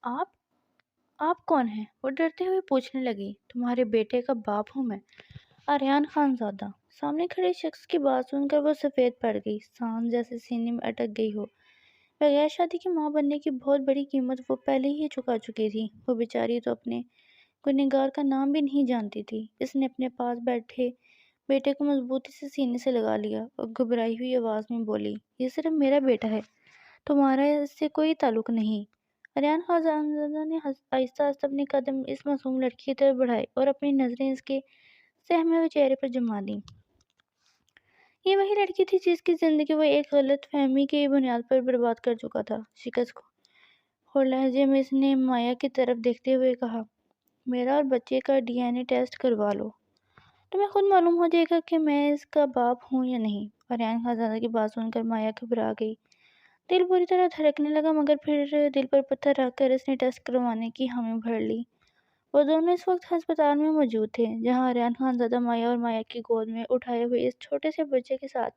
آپ آپ کون ہیں؟ وہ ڈرتے ہوئے پوچھنے لگی۔ تمہارے بیٹے کا باپ ہوں میں، آریان خان زادہ۔ سامنے کھڑے شخص کی بات سن کر وہ سفید پڑ گئی، سانس جیسے سینے میں اٹک گئی ہو۔ بغیر شادی کی ماں بننے کی بہت بڑی قیمت وہ پہلے ہی چکا چکی تھی۔ وہ بیچاری تو اپنے گنہگار کا نام بھی نہیں جانتی تھی۔ اس نے اپنے پاس بیٹھے بیٹے کو مضبوطی سے سینے سے لگا لیا اور گھبرائی ہوئی آواز میں بولی، یہ صرف میرا بیٹا ہے، تمہارا اس سے کوئی تعلق نہیں۔ آریان خانزادہ نے آہستہ آہستہ اپنے قدم اس معصوم لڑکی کی طرف بڑھائے اور اپنی نظریں اس کے سہمے ہوئے چہرے پر جما دیں۔ یہ وہی لڑکی تھی جس کی زندگی وہ ایک غلط فہمی کی بنیاد پر برباد کر چکا تھا۔ شکست خور لہجے میں اس نے مایا کی طرف دیکھتے ہوئے کہا، میرا اور بچے کا DNA ٹیسٹ کروا لو، تمہیں خود معلوم ہو جائے گا کہ میں اس کا باپ ہوں یا نہیں۔ آریان خانزادہ کی بات سن کر مایا گھبرا گئی۔ دل بری طرح دھڑکنے لگا، مگر پھر دل پر پتھر رکھ کر اس نے ٹیسٹ کروانے کی حامی بھر لی۔ وہ دونوں اس وقت ہسپتال میں موجود تھے، جہاں آریان خانزادہ مایا اور مایا کی گود میں اٹھائے ہوئے اس چھوٹے سے بچے کے ساتھ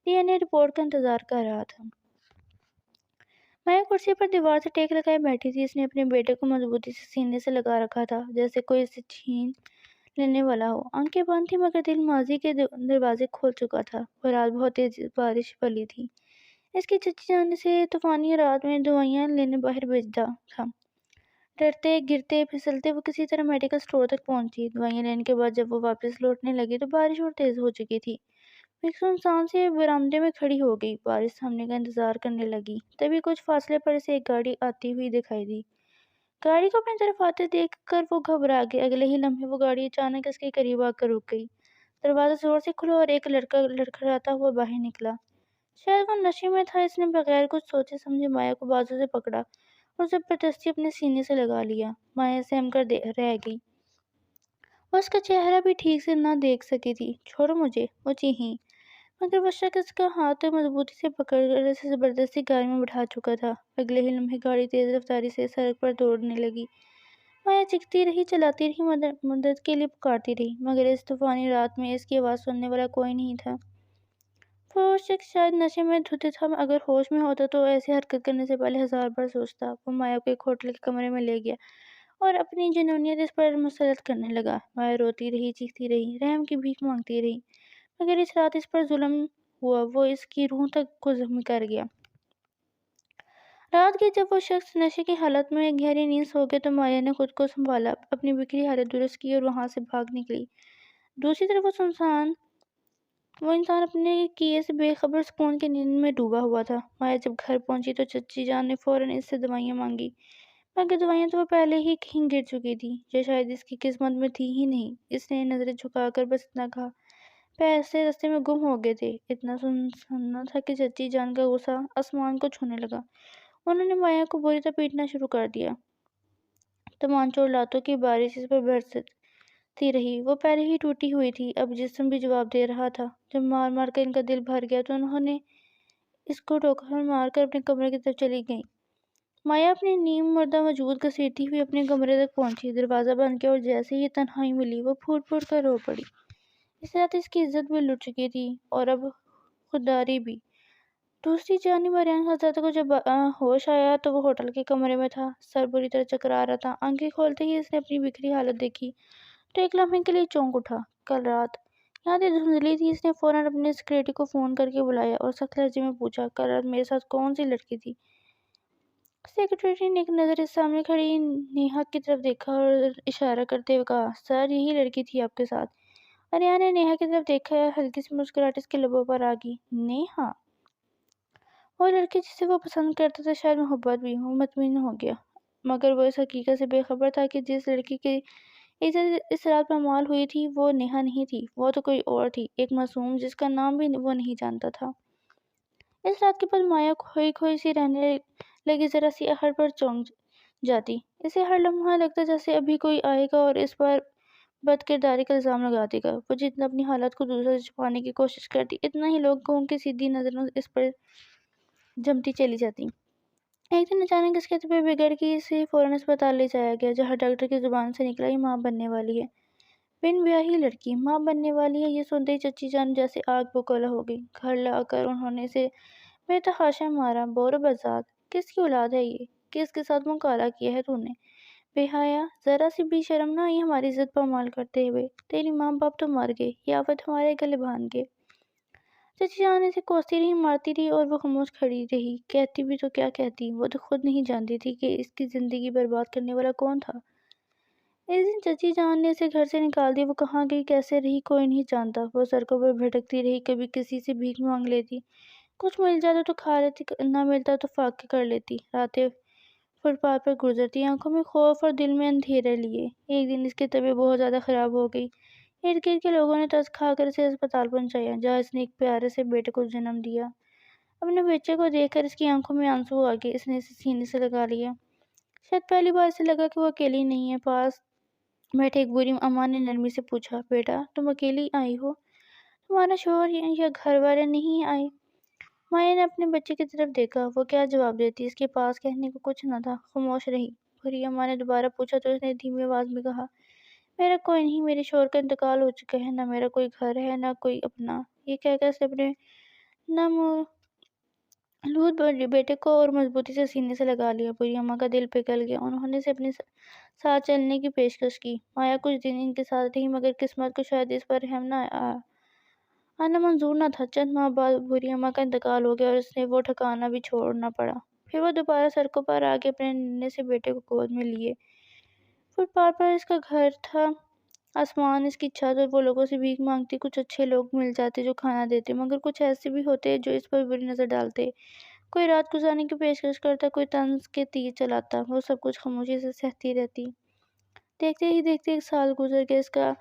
DNA رپورٹ کا انتظار کر رہا تھا۔ مایا کرسی پر دیوار سے ٹیک لگائے بیٹھی تھی۔ اس نے اپنے بیٹے کو مضبوطی سے سینے سے لگا رکھا تھا، جیسے کوئی اسے چھین لینے والا ہو۔ آنکھیں بند تھیں، مگر دل ماضی کے دروازے کھول چکا تھا۔ وہ رات بہت تیز بارش والی تھی۔ اس کی چچی جان اسے طوفانی رات میں دوائیاں لینے باہر بھیجا تھا۔ ڈرتے گرتے پھسلتے وہ کسی طرح میڈیکل اسٹور تک پہنچی۔ دوائیاں لینے کے بعد جب وہ واپس لوٹنے لگی تو بارش اور تیز ہو چکی تھی۔ وہ ایک سنسان سے برآمدے میں کھڑی ہو گئی، بارش تھمنے کا انتظار کرنے لگی۔ تبھی کچھ فاصلے پر اسے ایک گاڑی آتی ہوئی دکھائی دی۔ گاڑی کو اپنی طرف آتے دیکھ کر وہ گھبرا گئی۔ اگلے ہی لمحے وہ گاڑی اچانک اس کے قریب آ کر رک گئی۔ دروازہ زور سے کھلا اور ایک لڑکا لڑکھڑاتا ہوا باہر نکلا۔ شاید وہ نشے میں تھا۔ اس نے بغیر کچھ سوچے سمجھے مایا کو بازو سے پکڑا اور زبردستی اپنے سینے سے لگا لیا۔ مایا سہم کر رہ گئی۔ وہ اس کا چہرہ بھی ٹھیک سے نہ دیکھ سکی تھی۔ چھوڑو مجھے، وہ چیخی، مگر وہ شخص اس کا ہاتھ مضبوطی سے پکڑ کر اسے زبردستی گاڑی میں بٹھا چکا تھا۔ اگلے ہی لمحے گاڑی تیز رفتاری سے سڑک پر دوڑنے لگی۔ مایا چیختی رہی، چلاتی رہی، مدد کے لیے پکارتی رہی، مگر اس طوفانی رات میں اس کی آواز سننے والا کوئی نہیں تھا۔ وہ شخص شاید نشے میں دھت تھا، اگر ہوش میں ہوتا تو ایسی حرکت کرنے سے پہلے 1000 بار سوچتا۔ وہ مایا کو ایک ہوٹل کے کمرے میں لے گیا اور اپنی جنونیت اس پر مسلط کرنے لگا۔ مایا روتی رہی، چیختی رہی، رحم کی بھیک مانگتی رہی، مگر اس رات اس پر ظلم ہوا، وہ اس کی روح تک کو زخمی کر گیا۔ رات گئی جب وہ شخص نشے کی حالت میں گہری نیند سو گیا تو مایا نے خود کو سنبھالا، اپنی بکھری حالت درست کی اور وہاں سے بھاگ نکلی۔ دوسری طرف وہ انسان اپنے کیے سے بے خبر سکون کی نیند میں ڈوبا ہوا تھا۔ مایا جب گھر پہنچی تو چچی جان نے فوراً اس سے دوائیاں مانگی، مگر دوائیاں تو وہ پہلے ہی کہیں گر چکی تھیں، جو شاید اس کی قسمت میں تھی ہی نہیں۔ اس نے نظریں جھکا کر بس اتنا کہا، پیسے رستے میں گم ہو گئے تھے۔ اتنا سننا تھا کہ چچی جان کا غصہ آسمان کو چھونے لگا۔ انہوں نے مایا کو بری طرح پیٹنا شروع کر دیا۔ تمانچوں اور لاتوں کی بارش اس پر برستی رہی۔ وہ پہلے ہی ٹوٹی ہوئی تھی، اب جسم بھی جواب دے رہا تھا۔ جب مار مار کر ان کا دل بھر گیا تو انہوں نے اس کو ٹھوکر مار کر اپنے کمرے کی طرف چلی گئیں۔ مایا اپنے نیم مردہ وجود گھسیٹتی ہوئی اپنے کمرے تک پہنچی، دروازہ بند کیا اور جیسے ہی تنہائی ملی وہ پھوٹ پھوٹ کر رو پڑی۔ اس رات اس کی عزت بھی لٹ چکی تھی اور اب خودداری بھی۔ دوسری جانب آریان خانزادہ کو جب ہوش آیا تو وہ ہوٹل کے کمرے میں تھا، سر بری طرح چکرا رہا تھا۔ آنکھیں کھولتے ہی اس نے اپنی بکھری حالت دیکھی تو ایک لمحے کے لیے چونک اٹھا۔ کل رات یاد دھندلی تھی۔ اس نے فوراً اپنے سیکریٹری کو فون کر کے بلایا اور سخت لہجے میں پوچھا، کل رات میرے ساتھ کون سی لڑکی تھی؟ سیکریٹری نے ایک نظر اس سامنے کھڑی نیہا کی طرف دیکھا اور اشارہ کرتے ہوئے کہا، سر یہی لڑکی تھی آپ کے ساتھ۔ آریان نے نیہا کی طرف دیکھا، ہلکی سی مسکراہٹ اس کے لبوں پر آ گئی۔ نیہا، وہ لڑکی جسے وہ پسند کرتا تھا، شاید محبت بھی۔ وہ مطمئن ہو گیا، مگر وہ اس حقیقت سے بے خبر تھا کہ جس لڑکی کی عزت اس رات پامال ہوئی تھی وہ نیہا نہیں تھی، وہ تو کوئی اور تھی، ایک معصوم جس کا نام بھی وہ نہیں جانتا تھا۔ اس رات کے بعد مایا کھوئی کھوئی سی رہنے لگی، ذرا سی احڑ پر چونک جاتی۔ اسے ہر لمحہ لگتا جیسے ابھی کوئی آئے گا اور اس پر بد کرداری کا الزام لگا دے گا۔ وہ جتنا اپنی حالت کو دوسروں سے چھپانے کی کوشش کرتی، اتنا ہی لوگوں کی سیدھی نظروں اس پر جمتی چلی جاتی۔ ایک دن اچانک اس کی طبیعت بگڑ گئی، اسے فوراً اسپتال لے جایا گیا، جہاں ڈاکٹر کی زبان سے نکلا، یہ ماں بننے والی ہے۔ بن بیاہی لڑکی ماں بننے والی ہے، یہ سنتے ہی چچی جان جیسے آگ بگولا ہو گئی۔ گھر لا کر انہوں نے اسے بے تحاشا مارا۔ بور و بزاد، کس کی اولاد ہے یہ؟ کہ اس کے ساتھ منہ کالا کیا ہے تو نے؟ بے حیا، ذرا سی بھی شرم نہ آئی ہماری عزت پامال کرتے ہوئے؟ تیری ماں باپ تو مر گئے، یہ آفت ہمارے گلے باندھ گئے۔ چچی جان اسے کوستی رہی، مارتی رہی اور وہ خاموش کھڑی رہی۔ کہتی بھی تو کیا کہتی، وہ تو خود نہیں جانتی تھی کہ اس کی زندگی برباد کرنے والا کون تھا۔ ایک دن چچی جان نے اسے گھر سے نکال دیا۔ وہ کہاں گئی، کیسے رہی، کوئی نہیں جانتا۔ وہ سڑکوں پر بھٹکتی رہی، کبھی کسی سے بھیک مانگ لیتی، کچھ مل جاتا تو کھا لیتی، نہ ملتا تو فاقے کر لیتی۔ راتیں فٹ پاتھ پر گزرتی، آنکھوں میں خوف اور دل میں اندھیرے لیے۔ ایک دن اس کی طبیعت بہت زیادہ خراب ہو گئی۔ ارد گرد کے لوگوں نے ترس کھا کر اسے ہسپتال پہنچایا، جہاں اس نے ایک پیارے سے بیٹے کو جنم دیا۔ اپنے بچے کو دیکھ کر اس کی آنکھوں میں آنسو آ گئے۔ اس نے اسے سینے سے لگا لیا۔ شاید پہلی بار اسے لگا کہ وہ اکیلی نہیں ہے۔ پاس بیٹھے ایک بوڑھی اماں نے نرمی سے پوچھا، بیٹا تم اکیلی آئی ہو، تمہارا شوہر یا گھر والے نہیں آئے؟ مائیں نے اپنے بچے کی طرف دیکھا۔ وہ کیا جواب دیتی، اس کے پاس کہنے کو کچھ نہ تھا، خاموش رہی۔ بوڑھی اماں نے دوبارہ پوچھا تو اس نے دھیمی آواز میں کہا، میرا کوئی نہیں، میرے شوہر کا انتقال ہو چکا ہے، نہ میرا کوئی گھر ہے نہ کوئی اپنا۔ یہ کہہ کر اس نے اپنے نامولود بیٹے کو اور مضبوطی سے سینے سے لگا لیا۔ بوڑھی اماں کا دل پگھل گیا۔ انہوں نے اسے اپنے ساتھ چلنے کی پیشکش کی۔ مایا کچھ دن ان کے ساتھ رہی، مگر قسمت کو شاید اس پر رحم نہ آنا منظور نہ تھا۔ چند ماہ بعد بوڑھی اماں کا انتقال ہو گیا اور اس نے وہ ٹھکانہ بھی چھوڑنا پڑا۔ پھر وہ دوبارہ سڑکوں پر آ کے اپنے ننھے سے بیٹے کو گود میں لیے۔ فٹ پاتھ پر اس کا گھر تھا، آسمان اس کی چھت، اور وہ لوگوں سے بھیک مانگتی۔ کچھ اچھے لوگ مل جاتے جو کھانا دیتے، مگر کچھ ایسے بھی ہوتے جو اس پر بری نظر ڈالتے۔ کوئی رات گزارنے کی پیشکش کرتا، کوئی طنز کے تیر چلاتا۔ وہ سب کچھ خاموشی سے سہتی رہتی۔ دیکھتے ہی دیکھتے ایک سال گزر گیا۔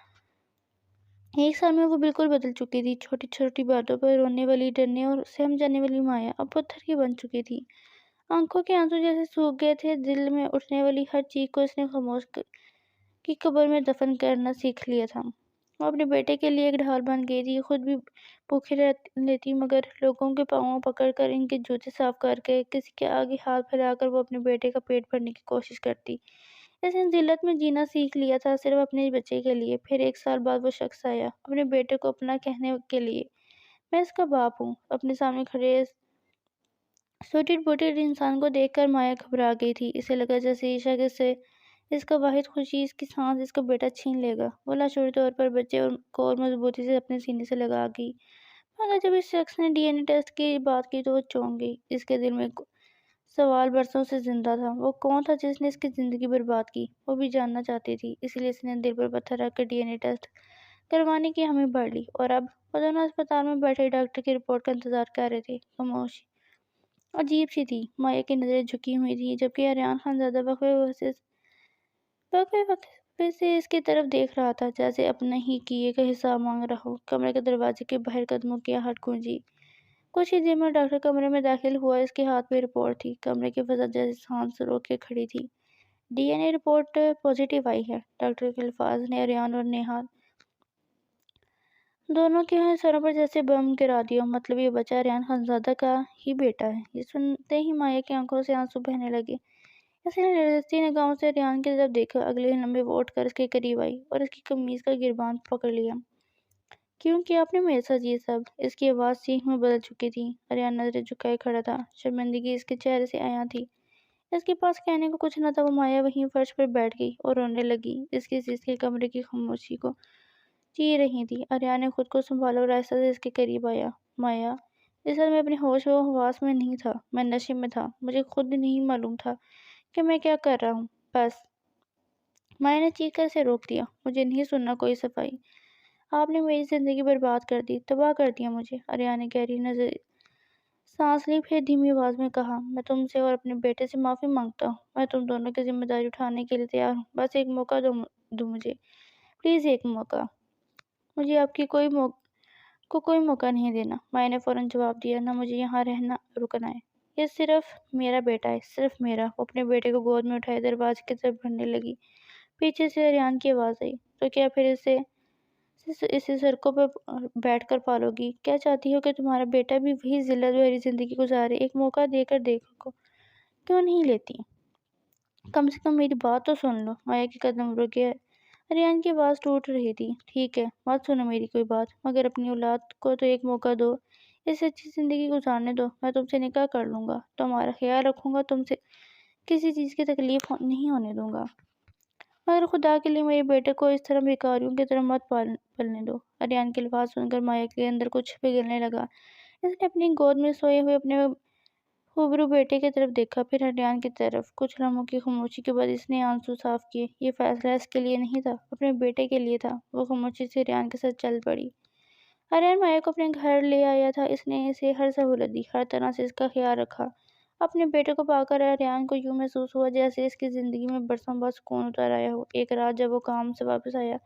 ایک سال میں وہ بالکل بدل چکی تھی۔ چھوٹی چھوٹی باتوں پر رونے والی، ڈرنے اور سہم جانے والی مایا اب پتھر کی بن چکی تھی۔ آنکھوں کے آنسو جیسے سوکھ گئے تھے۔ دل میں اٹھنے والی ہر چیخ کو اس نے خاموش کی قبر میں دفن کرنا سیکھ لیا تھا۔ وہ اپنے بیٹے کے لیے ایک ڈھال بن گئی تھی۔ خود بھی بھوکھی رہ لیتی، مگر لوگوں کے پاؤں پکڑ کر، ان کے جوتے صاف کر کے، کسی کے آگے ہاتھ پھیلا کر وہ اپنے بیٹے کا پیٹ بھرنے کی کوشش کرتی۔ اس نے ذلت میں جینا سیکھ لیا تھا، صرف اپنے بچے کے لیے۔ پھر ایک سال بعد وہ شخص آیا، اپنے بیٹے کو اپنا کہنے کے لیے، میں اس کا باپ ہوں۔ اپنے سامنے کھڑے سوٹڈ بوٹڈ انسان کو دیکھ کر مایا گھبرا گئی تھی۔ اسے لگا جیسے یہ شخص اس کا واحد خوشی، اس کی سانس، اس کا بیٹا چھین لے گا۔ وہ لاشعوری طور پر بچے کو اور مضبوطی سے اپنے سینے سے لگا گئی۔ مگر جب اس شخص نے ڈی این اے ٹیسٹ کی بات کی تو وہ چونک گئی۔ اس کے دل میں سوال برسوں سے زندہ تھا، وہ کون تھا جس نے اس کی زندگی برباد کی؟ وہ بھی جاننا چاہتی تھی، اس لیے اس نے دل پر پتھر رکھ کر ڈی این اے ٹیسٹ کروانے کی ہمیں بھر لی۔ اور اب وہ دونوں اسپتال میں بیٹھے ڈاکٹر کی رپورٹ کا انتظار کر رہے تھے۔ خاموشی عجیب سی تھی۔ مایا کی نظریں جھکی ہوئی تھیں، جبکہ آریان خانزادہ وقفے سے اس کی طرف دیکھ رہا تھا، جیسے اپنے ہی کیے کا حساب مانگ رہا ہو۔ کمرے کے دروازے کے باہر قدموں کی آہٹ گونجی۔ کچھ ہی دیر میں ڈاکٹر کمرے میں داخل ہوا۔ اس کے ہاتھ میں رپورٹ تھی۔ کمرے کی فضا جیسے سانس روک کے کھڑی تھی۔ D N a report positive I ہے۔ ڈاکٹر کے الفاظ نے آریان اور نیہال دونوں کے سروں پر جیسے بم گرا دیا۔ مطلب یہ بچہ آریان خانزادہ کا ہی بیٹا ہے؟ یہ سنتے ہی مایا کی آنکھوں سے آنسو بہنے لگے۔ اس نے لرزتی نگاہوں سے آریان کی طرف دیکھا۔ اگلے ہی لمحے وہ اٹھ کر اس کے قریب آئی اور اس کی قمیض کا گریباں پکڑ لیا۔ کیوں کیا آپ نے میرے ساتھ یہ سب؟ اس کی آواز چیخ میں بدل چکی تھی۔ آریان نظریں جھکائے کھڑا تھا۔ شرمندگی اس کے چہرے سے عیاں تھی۔ اس کے پاس کہنے کو کچھ نہ تھا۔ وہ مایا وہیں فرش پر بیٹھ گئی اور رونے لگی۔ اس کے کمرے کی خاموشی کو چیر رہی تھی۔ آریان نے خود کو سنبھالا اور آہستہ سے اس کے قریب آیا۔ مایا، اس وقت میں اپنے ہوش و حواس میں نہیں تھا، میں نشے میں تھا۔ مجھے خود نہیں معلوم تھا کہ میں کیا کر رہا ہوں۔ بس۔ مایا نے چیخ کر اسے روک دیا۔ مجھے نہیں سننا کوئی صفائی۔ آپ نے میری زندگی برباد کر دی، تباہ کر دیا مجھے۔ آریان نے گہری سانس لی، پھر دھیمی آواز میں کہا، میں تم سے اور اپنے بیٹے سے معافی مانگتا ہوں۔ میں تم دونوں کی ذمہ داری اٹھانے کے لیے تیار ہوں۔ بس ایک موقع دو مجھے، پلیز ایک موقع۔ مجھے آپ کی کوئی موقع نہیں دینا۔ مایا نے فوراً جواب دیا، نہ مجھے یہاں رکنا ہے۔ یہ صرف میرا بیٹا ہے، صرف میرا۔ وہ اپنے بیٹے کو گود میں اٹھائے دروازے کی طرف بڑھنے لگی۔ پیچھے سے آریان کی آواز آئی، تو کیا پھر اسے سڑکوں پر بیٹھ کر پالو گی؟ کیا چاہتی ہو کہ تمہارا بیٹا بھی وہی ذلت بھری زندگی گزارے؟ ایک موقع دے کر دیکھو، کیوں نہیں لیتی؟ کم سے کم میری بات تو سن لو۔ مایا کے قدم رک گئے۔ آریان کی آواز ٹوٹ رہی تھی، ٹھیک ہے، مت سنو میری کوئی بات، مگر اپنی اولاد کو تو ایک موقع دو، اسے اچھی زندگی گزارنے دو۔ میں تم سے نکاح کر لوں گا، تمہارا خیال رکھوں گا، تم سے کسی چیز کی تکلیف نہیں ہونے دوں گا، مگر خدا کے لیے میرے بیٹے کو اس طرح بیکاریوں کی طرح مت پلنے دو۔ آریان کے الفاظ سن کر مایا کے اندر کچھ پگھلنے لگا۔ اس نے اپنی گود میں سوئے ہوئے اپنے خوبرو بیٹے کی طرف دیکھا، پھر آریان کی طرف۔ کچھ لمحوں کی خاموشی کے بعد اس نے آنسو صاف کیے۔ یہ فیصلہ اس کے لیے نہیں تھا، اپنے بیٹے کے لیے تھا۔ وہ خاموشی سے آریان کے ساتھ چل پڑی۔ آریان مایا کو اپنے گھر لے آیا تھا، اس نے اسے ہر سہولت دی، ہر طرح سے اس کا خیال رکھا۔ اپنے بیٹے کو پا کر آریان کو یوں محسوس ہوا جیسے اس کی زندگی میں برسوں بعد سکون اتر آیا ہو۔ ایک رات جب وہ کام سے واپس آیا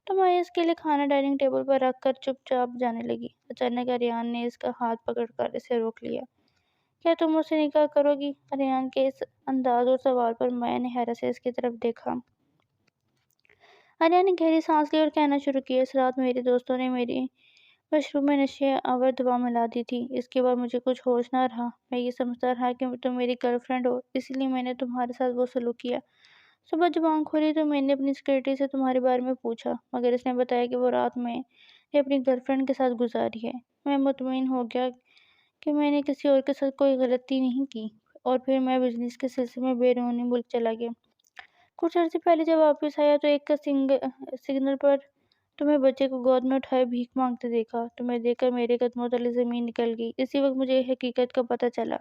تو مایا اس کے لیے کھانا ڈائننگ ٹیبل پر رکھ کر چپ چاپ جانے لگی۔ اچانک آریان نے اس کا ہاتھ پکڑ کر اسے روک لیا۔ کیا تم مجھ سے نکاح کرو گی؟ آریان کے اس انداز اور سوال پر مایا نے حیرت سے اس کی طرف دیکھا۔ آریان نے گہری سانس لی اور کہنا شروع کیا، اس رات میرے دوستوں نے میری مشروب میں نشے آور دوا ملا دی تھی۔ اس کے بعد مجھے کچھ ہوش نہ رہا۔ میں یہ سمجھتا رہا کہ تم میری گرل فرینڈ ہو، اسی لیے میں نے تمہارے ساتھ وہ سلوک کیا۔ صبح جب آنکھ کھلی تو میں نے اپنی سیکرٹری سے تمہارے بارے میں پوچھا، مگر اس نے بتایا کہ وہ رات میں نے اپنی گرل فرینڈ کے ساتھ گزاری ہے۔ میں مطمئن ہو گیا کہ میں نے کسی اور کے ساتھ کوئی غلطی نہیں کی، اور پھر میں بزنس کے سلسلے میں بیرون ملک چلا گیا۔ کچھ عرصے پہلے جب واپس آیا تو ایک کا سگنل پر تمہیں بچے کو گود میں اٹھائے بھیک مانگتے دیکھا۔ تمہیں دیکھ کر میرے قدموں تلے زمین نکل گئی۔ اسی وقت مجھے حقیقت کا پتہ چلا۔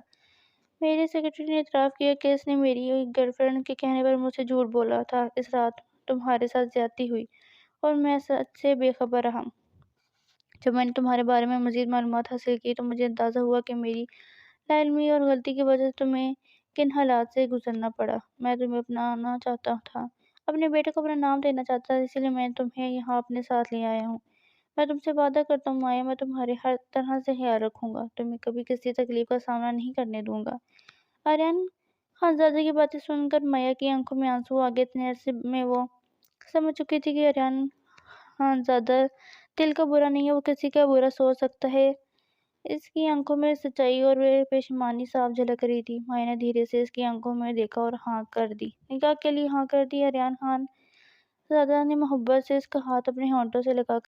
میری سیکرٹری نے اعتراف کیا کہ اس نے میری گرل فرینڈ کے کہنے پر مجھ سے جھوٹ بولا تھا۔ اس رات تمہارے ساتھ زیادتی ہوئی اور میں سچ سے بے خبر رہا۔ جب میں نے تمہارے بارے میں مزید معلومات حاصل کی تو مجھے اندازہ ہوا کہ میری لا علمی اور غلطی کی وجہ سے تمہیں کن حالات سے گزرنا پڑا۔ میں تمہیں اپنانا چاہتا تھا، اپنے بیٹے کو اپنا نام دینا چاہتا تھا، اسی لیے میں تمہیں یہاں اپنے ساتھ لے آیا ہوں۔ میں تم سے وعدہ کرتا ہوں مایا، میں تمہارے ہر طرح سے خیال رکھوں گا، تمہیں کبھی کسی تکلیف کا سامنا نہیں کرنے دوں گا۔ آریان خانزادہ کی باتیں سن کر مایا کی آنکھوں میں آنسو آ گئے۔ اتنے عرصے میں وہ سمجھ چکی تھی کہ آریان خانزادہ دل کا برا نہیں ہے، وہ کسی کا برا سوچ سکتا ہے۔ اس کی آنکھوں میں سچائی اور پشیمانی صاف جھلک رہی تھی۔ مایا نے دھیرے سے اس کی آنکھوں میں دیکھا اور ہاں کر دی، نکاح کے لیے ہاں کر دی۔ آریان خان زادہ نے محبت سے اس کا ہاتھ اپنے ہونٹوں سے لگا